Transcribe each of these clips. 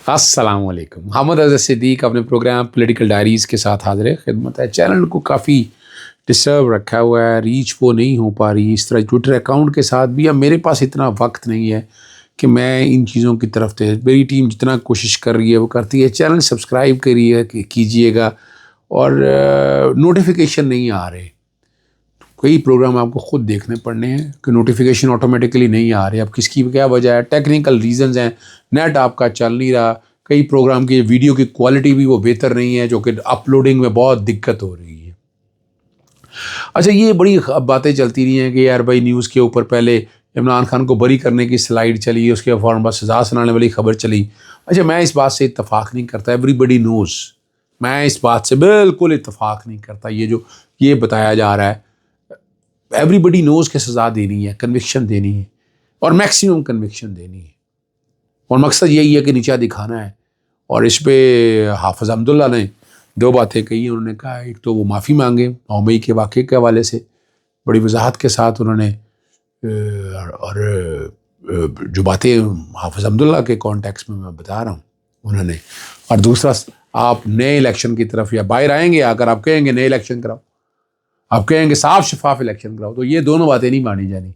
السلام علیکم. محمد اظہر صدیق اپنے پروگرام پولیٹیکل ڈائریز کے ساتھ حاضر خدمت ہے. چینل کو کافی ڈسٹرب رکھا ہوا ہے, ریچ وہ نہیں ہو پا رہی. اس طرح ٹویٹر اکاؤنٹ کے ساتھ بھی اب میرے پاس اتنا وقت نہیں ہے کہ میں ان چیزوں کی طرف تھے. میری ٹیم جتنا کوشش کر رہی ہے وہ کرتی ہے. چینل سبسکرائب کیجیے گا اور نوٹیفیکیشن نہیں آ رہے. کئی پروگرام آپ کو خود دیکھنے پڑنے ہیں کہ نوٹیفیکیشن آٹومیٹکلی نہیں آ رہے. اب کس کی کیا وجہ ہے؟ ٹیکنیکل ریزنز ہیں, نیٹ آپ کا چل نہیں رہا. کئی پروگرام کی ویڈیو کی کوالٹی بھی وہ بہتر نہیں ہے, جو کہ اپلوڈنگ میں بہت دقت ہو رہی ہے. اچھا, یہ بڑی باتیں چلتی رہی ہیں کہ یار بھائی نیوز کے اوپر پہلے عمران خان کو بری کرنے کی سلائیڈ چلی, اس کے فوراً بعد سزا سنانے والی خبر چلی. اچھا, میں اس بات سے اتفاق نہیں کرتا. ایوری بڈی نوز, میں اس بات سے بالکل اتفاق نہیں کرتا. یہ بتایا جا رہا ہے ایوری بڈی نوز کہ سزا دینی ہے, کنوکشن دینی ہے اور میکسیمم کنوکشن دینی ہے, اور مقصد یہی ہے کہ نیچا دکھانا ہے. اور اس پہ حافظ عبداللہ نے دو باتیں کہی. انہوں نے کہا ایک تو وہ معافی مانگے 9 مئی کے واقعے کے حوالے سے, بڑی وضاحت کے ساتھ انہوں نے, اور جو باتیں حافظ عبداللہ کے کانٹیکس میں بتا رہا ہوں انہوں نے. اور دوسرا, آپ نئے الیکشن کی طرف یا باہر آئیں گے, اگر آپ کہیں گے نئے الیکشن کراؤ, آپ کہیں گے صاف شفاف الیکشن کراؤ, تو یہ دونوں باتیں نہیں مانی جانی.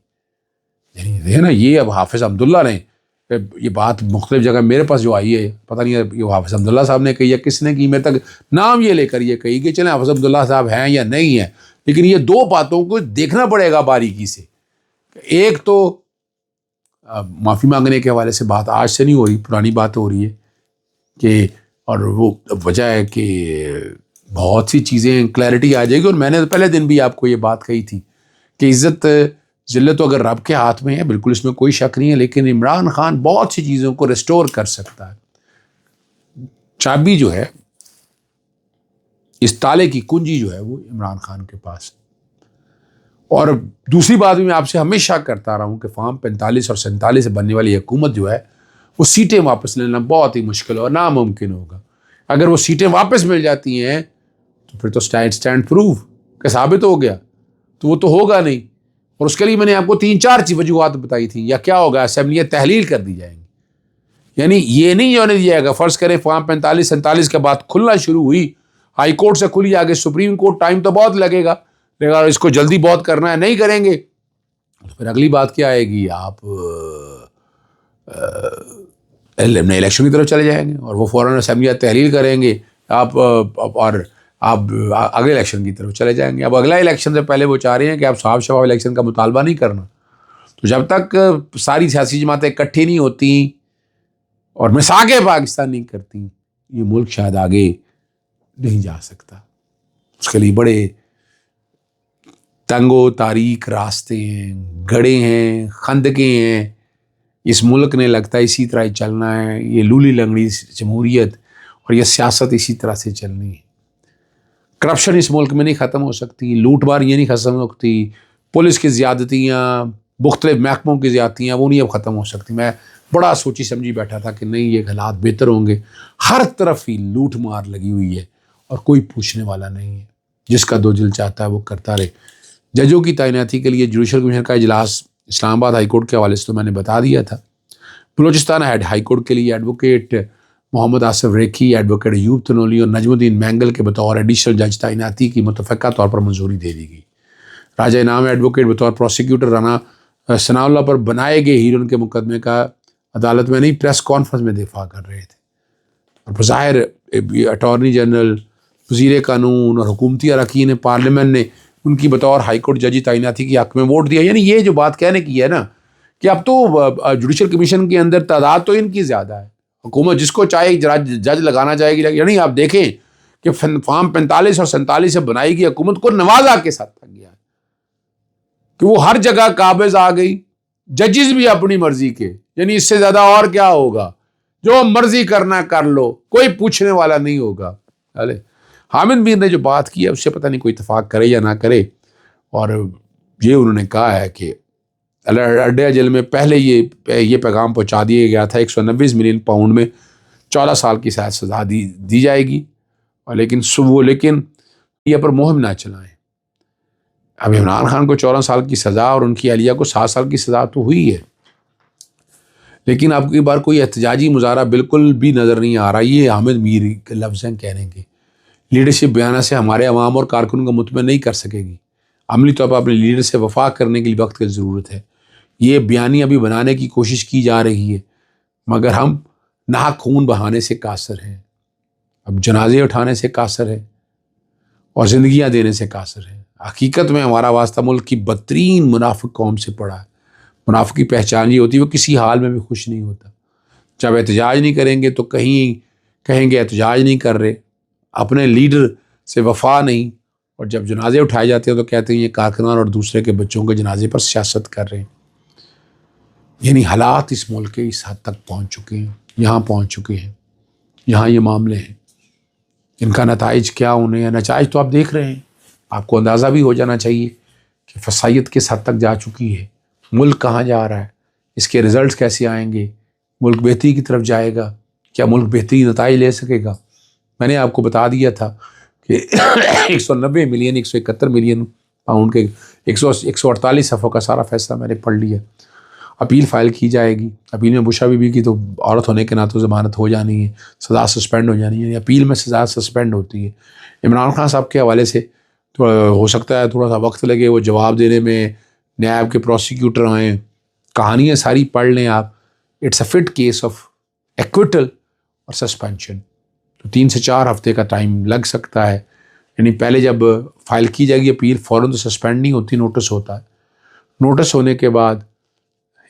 یعنی ہے نا, یہ اب حافظ عبداللہ نے یہ بات مختلف جگہ میرے پاس جو آئی ہے, پتہ نہیں ہے یہ حافظ عبداللہ صاحب نے کہی ہے کس نے کی, میرے تک نام یہ لے کر یہ کہی کہ چلیں حافظ عبداللہ صاحب ہیں یا نہیں ہیں, لیکن یہ دو باتوں کو دیکھنا پڑے گا باریکی سے. ایک تو معافی مانگنے کے حوالے سے بات آج سے نہیں ہو رہی, پرانی بات ہو رہی ہے کہ, اور وہ وجہ ہے کہ بہت سی چیزیں کلیئرٹی آ جائے گی. اور میں نے پہلے دن بھی آپ کو یہ بات کہی تھی کہ عزت ذلت تو اگر رب کے ہاتھ میں ہے, بالکل اس میں کوئی شک نہیں ہے, لیکن عمران خان بہت سی چیزوں کو ریسٹور کر سکتا ہے. چابی جو ہے, اس تالے کی کنجی جو ہے وہ عمران خان کے پاس. اور دوسری بات بھی میں آپ سے ہمیشہ کرتا رہا ہوں کہ فارم 45 اور 47 سے بننے والی حکومت جو ہے وہ سیٹیں واپس لینا بہت ہی مشکل اور ناممکن ہوگا. اگر وہ سیٹیں واپس مل جاتی ہیں تو پھر تو اسٹینڈ پروف کہ ثابت ہو گیا, تو وہ تو ہوگا نہیں. اور اس کے لیے میں نے آپ کو 3-4 وجوہات بتائی تھیں. یا کیا ہوگا, اسمبلیاں تحلیل کر دی جائیں گی. یعنی یہ نہیں ہونے دیا گا, فرض کریں فارم 45-47 کے بعد کھلنا شروع ہوئی, ہائی کورٹ سے کھلی, آگے سپریم کورٹ, ٹائم تو بہت لگے گا, لیکن اس کو جلدی بہت کرنا ہے, نہیں کریں گے تو پھر اگلی بات کیا آئے گی, آپ الیکشن کی طرف چلے جائیں گے اور وہ فوراً اسمبلیاں تحلیل کریں گے آپ, اور آپ اگلے الیکشن کی طرف چلے جائیں گے. اب اگلا الیکشن سے پہلے وہ چاہ رہے ہیں کہ آپ صاف شفاف الیکشن کا مطالبہ نہیں کرنا. تو جب تک ساری سیاسی جماعتیں اکٹھی نہیں ہوتی اور مساق پاکستان نہیں کرتی, یہ ملک شاید آگے نہیں جا سکتا. اس کے لیے بڑے تنگ و تاریک راستے ہیں, گڑھے ہیں, خندقیں ہیں. اس ملک نے لگتا ہے اسی طرح چلنا ہے. یہ لولی لنگڑی جمہوریت اور یہ سیاست اسی طرح سے چلنی ہے. کرپشن اس ملک میں نہیں ختم ہو سکتی, لوٹ مار یہ نہیں ختم ہو سکتی, پولیس کی زیادتیاں, مختلف محکموں کی زیادتیاں, وہ نہیں اب ختم ہو سکتی. میں بڑا سوچی سمجھی بیٹھا تھا کہ نہیں, یہ حالات بہتر ہوں گے. ہر طرف ہی لوٹ مار لگی ہوئی ہے اور کوئی پوچھنے والا نہیں ہے. جس کا دل چاہتا ہے وہ کرتا رہے. ججوں کی تعیناتی کے لیے جوڈیشل کمیشن کا اجلاس اسلام آباد ہائی کورٹ کے حوالے سے تو میں نے بتا دیا تھا. بلوچستان ہائی کورٹ کے لیے ایڈوکیٹ محمد آصف ریکھی, ایڈوکیٹ ایوب تنولی اور نجم الدین مینگل کے بطور ایڈیشنل جج تعیناتی کی متفقہ طور پر منظوری دے دی گئی. راجہ انعام ایڈوکیٹ بطور پروسیکیوٹر رانا ثناء اللہ پر بنائے گئے ہیرون کے مقدمے کا عدالت میں نہیں, پریس کانفرنس میں دفاع کر رہے تھے. اور بظاہر اٹارنی جنرل, وزیر قانون اور حکومتی اراکین پارلیمنٹ نے ان کی بطور ہائی کورٹ ججی تعیناتی کی حق میں ووٹ دیا. یعنی یہ جو بات کہنے کی ہے نا کہ اب تو جوڈیشل کمیشن کے اندر تعداد تو ان کی زیادہ ہے, حکومت جس کو چاہے جج لگانا چاہے گی. یعنی آپ دیکھیں کہ فارم 45 اور 47 سے بنائی گئی حکومت کو نوازا کے ساتھ تھک گیا کہ وہ ہر جگہ قابض آ گئی, ججز بھی اپنی مرضی کے. یعنی اس سے زیادہ اور کیا ہوگا, جو مرضی کرنا کر لو, کوئی پوچھنے والا نہیں ہوگا. حامد میر نے جو بات کی ہے اس سے پتہ نہیں کوئی اتفاق کرے یا نہ کرے. اور یہ انہوں نے کہا ہے کہ اڈیا جیل میں پہلے یہ پیغام پہنچا دیا گیا تھا 190 ملین پاؤنڈ میں 14 سال کی سزا دی جائے گی, اور لیکن یہ پر مہم نہ چلائیں. اب عمران خان کو 14 سال کی سزا اور ان کی اہلیہ کو 7 سال کی سزا تو ہوئی ہے, لیکن آپ کی بار کوئی احتجاجی مظاہرہ بالکل بھی نظر نہیں آ رہا. یہ حامد میر کے لفظ ہیں کہنے کے. لیڈرشپ بیانہ سے ہمارے عوام اور کارکنوں کو مطمئن نہیں کر سکے گی. عملی طور پر اپنے لیڈر سے وفا کرنے کے لیے وقت کی ضرورت ہے. یہ بیانی ابھی بنانے کی کوشش کی جا رہی ہے مگر ہم ناحق خون بہانے سے قاصر ہیں. اب جنازے اٹھانے سے قاصر ہے اور زندگیاں دینے سے قاصر ہے. حقیقت میں ہمارا واسطہ ملک کی بدترین منافق قوم سے پڑا ہے. منافق کی پہچان یہ ہوتی ہے وہ کسی حال میں بھی خوش نہیں ہوتا. جب احتجاج نہیں کریں گے تو کہیں کہیں گے احتجاج نہیں کر رہے، اپنے لیڈر سے وفا نہیں، اور جب جنازے اٹھائے جاتے ہیں تو کہتے ہیں یہ کارکنان اور دوسرے کے بچوں کے جنازے پر سیاست کر رہے ہیں. یعنی حالات اس ملک کے اس حد تک پہنچ چکے ہیں، یہاں پہنچ چکے ہیں، یہاں یہ معاملے ہیں. ان کا نتائج کیا ہونے ہیں؟ نتائج تو آپ دیکھ رہے ہیں. آپ کو اندازہ بھی ہو جانا چاہیے کہ فسائیت کس حد تک جا چکی ہے، ملک کہاں جا رہا ہے، اس کے رزلٹس کیسے آئیں گے، ملک بہتری کی طرف جائے گا، کیا ملک بہتری نتائج لے سکے گا. میں نے آپ کو بتا دیا تھا کہ 190 ملین 171 ملین پاؤنڈ کے 148 صفحوں کا سارا فیصلہ میں نے پڑھ لیا. اپیل فائل کی جائے گی. اپیل میں بشا بی بی کی تو عورت ہونے کے ناطے ضمانت ہو جانی ہے، سزا سسپینڈ ہو جانی ہے. اپیل میں سزا سسپینڈ ہوتی ہے. عمران خان صاحب کے حوالے سے تو ہو سکتا ہے تھوڑا سا وقت لگے وہ جواب دینے میں، نیاب کے پروسیکیوٹر آئیں، کہانیاں ساری پڑھ لیں آپ. It's a fit case of acquittal اور سسپینشن. تو 3 سے 4 ہفتے کا ٹائم لگ سکتا ہے. یعنی پہلے جب فائل کی جائے گی اپیل فوراً تو سسپینڈ نہیں ہوتی، نوٹس ہوتا ہے. نوٹس ہونے کے بعد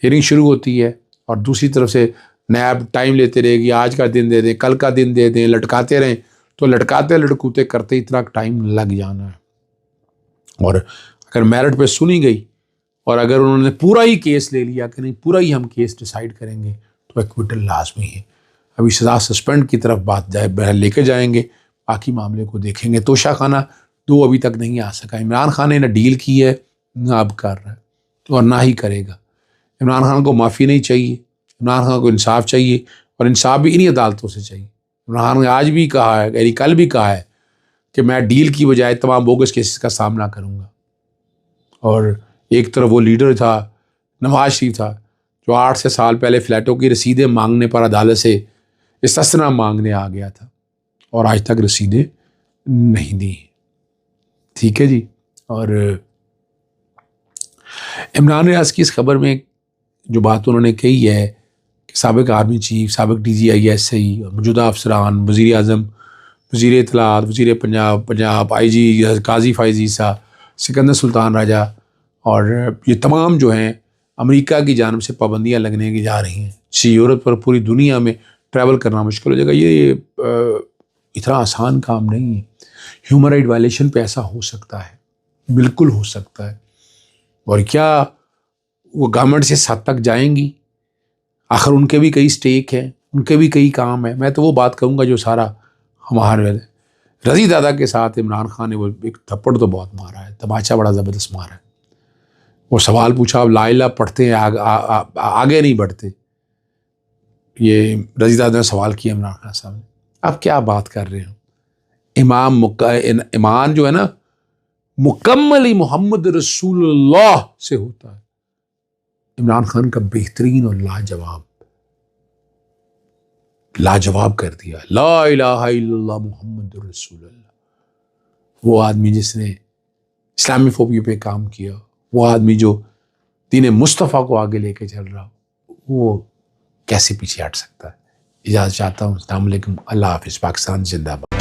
ہیئرنگ شروع ہوتی ہے اور دوسری طرف سے نیب ٹائم لیتے رہے گی، آج کا دن دے دیں، کل کا دن دے دیں، لٹکاتے رہیں. تو لٹکاتے لٹکوتے کرتے اتنا ٹائم لگ جانا ہے. اور اگر میرٹ پہ سنی گئی اور اگر انہوں نے پورا ہی کیس لے لیا کہ نہیں پورا ہی ہم کیس ڈیسائیڈ کریں گے تو ایکویٹل لازمی ہے. ابھی سزا سسپینڈ کی طرف بات بہرحال لے کے جائیں گے، باقی معاملے کو دیکھیں گے. توشہ خانہ 2 ابھی تک نہیں آ سکا. عمران خان نے نہ ڈیل کی ہے نہ اب کر رہا ہے اور نہ ہی کرے گا. عمران خان کو معافی نہیں چاہیے، عمران خان کو انصاف چاہیے اور انصاف بھی انہی عدالتوں سے چاہیے. عمران خان نے آج بھی کہا ہے، یعنی کل بھی کہا ہے کہ میں ڈیل کی بجائے تمام بوگس کیسز کا سامنا کروں گا. اور ایک طرف وہ لیڈر تھا نواز شریف تھا جو 8 سے سال پہلے فلیٹوں کی رسیدیں مانگنے پر عدالت سے استثنا مانگنے آ گیا تھا اور آج تک رسیدیں نہیں دی. ٹھیک ہے جی. اور عمران ریاض کی اس خبر میں جو بات انہوں نے کہی ہے کہ سابق آرمی چیف، سابق DGI موجودہ افسران، وزیر اعظم، وزیر اطلاعات، وزیر پنجاب IG قاضی فائز عیسیٰ، سکندر سلطان راجہ اور یہ تمام جو ہیں امریکہ کی جانب سے پابندیاں لگنے کی جا رہی ہیں. یورپ پر پوری دنیا میں ٹریول کرنا مشکل ہو جائے گا. یہ اتنا آسان کام نہیں ہے. ہیومن رائٹ وائلیشن پہ ایسا ہو سکتا ہے، بالکل ہو سکتا ہے. اور کیا وہ گورنمنٹ سے اس حد تک جائیں گی؟ آخر ان کے بھی کئی سٹیک ہیں، ان کے بھی کئی کام ہیں. میں تو وہ بات کروں گا جو سارا ہمارے رضی دادا کے ساتھ عمران خان نے وہ ایک تھپڑ تو بہت مارا ہے، تماچا بڑا زبردست مارا ہے. وہ سوال پوچھا اب لا الہ پڑھتے ہیں آگے نہیں بڑھتے. یہ رضی دادا نے سوال کیا عمران خان صاحب نے، آپ کیا بات کر رہے ہیں؟ ایمان جو ہے نا مکمل ہی محمد رسول اللہ سے ہوتا ہے. عمران خان کا بہترین اور لاجواب کر دیا لا الہ الا اللہ محمد رسول اللہ. وہ آدمی جس نے اسلامی فوبیا پہ کام کیا، وہ آدمی جو دین مصطفیٰ کو آگے لے کے چل رہا، وہ کیسے پیچھے ہٹ سکتا ہے؟ اجازت چاہتا ہوں. السلام علیکم، اللہ حافظ. پاکستان زندہ باد.